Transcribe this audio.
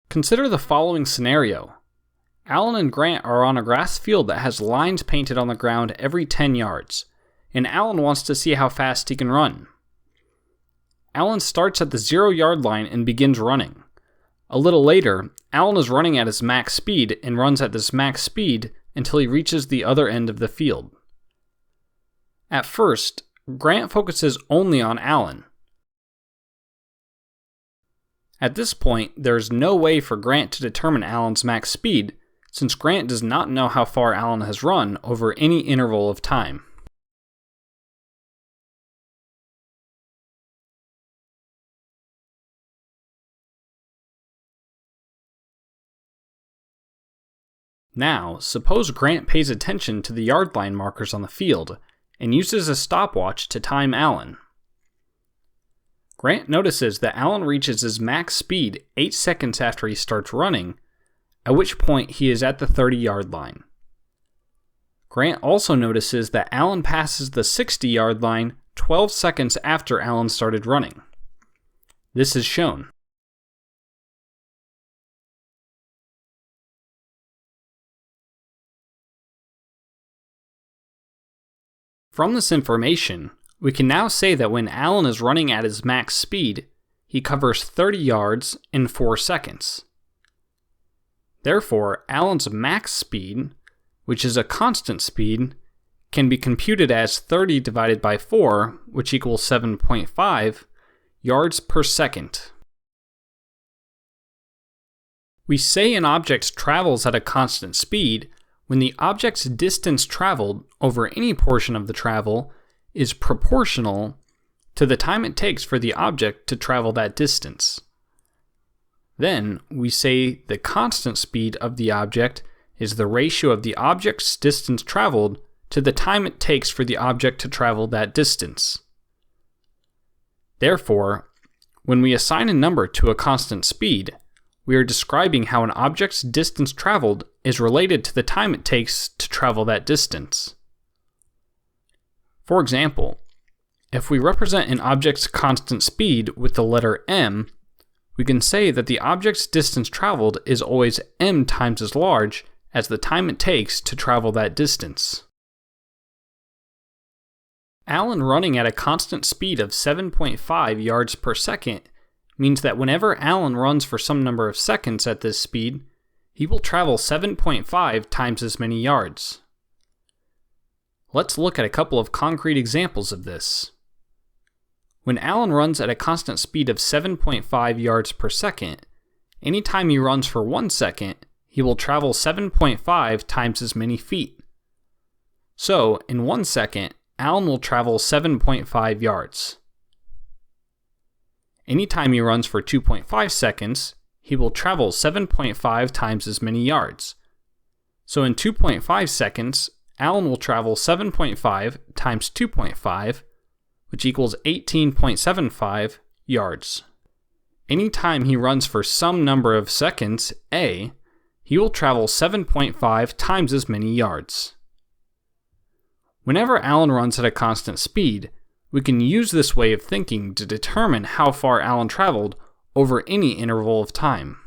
Consider the following scenario. Alan and Grant are on a grass field that has lines painted on the ground every 10 yards, and Alan wants to see how fast he can run. Alan starts at the 0-yard line and begins running. A little later, Alan is running at his max speed and runs at this max speed until he reaches the other end of the field. At first, Grant focuses only on Alan. At this point, there is no way for Grant to determine Alan's max speed, since Grant does not know how far Alan has run over any interval of time. Now, suppose Grant pays attention to the yard line markers on the field and uses a stopwatch to time Alan. Grant notices that Alan reaches his max speed 8 seconds after he starts running, at which point he is at the 30-yard line. Grant also notices that Alan passes the 60-yard line 12 seconds after Alan started running. This is shown. From this information, we can now say that when Alan is running at his max speed, he covers 30 yards in 4 seconds. Therefore, Alan's max speed, which is a constant speed, can be computed as 30 divided by 4, which equals 7.5, yards per second. We say an object travels at a constant speed when the object's distance traveled over any portion of the travel is proportional to the time it takes for the object to travel that distance. Then, we say the constant speed of the object is the ratio of the object's distance traveled to the time it takes for the object to travel that distance. Therefore, when we assign a number to a constant speed, we are describing how an object's distance traveled is related to the time it takes to travel that distance. For example, if we represent an object's constant speed with the letter m, we can say that the object's distance traveled is always m times as large as the time it takes to travel that distance. Alan running at a constant speed of 7.5 yards per second means that whenever Alan runs for some number of seconds at this speed, he will travel 7.5 times as many yards. Let's look at a couple of concrete examples of this. When Alan runs at a constant speed of 7.5 yards per second, anytime he runs for 1 second, he will travel 7.5 times as many feet. So, in 1 second, Alan will travel 7.5 yards. Anytime he runs for 2.5 seconds, he will travel 7.5 times as many yards. So in 2.5 seconds, Alan will travel 7.5 times 2.5, which equals 18.75 yards. Anytime he runs for some number of seconds, a, he will travel 7.5 times as many yards. Whenever Alan runs at a constant speed, we can use this way of thinking to determine how far Alan traveled over any interval of time.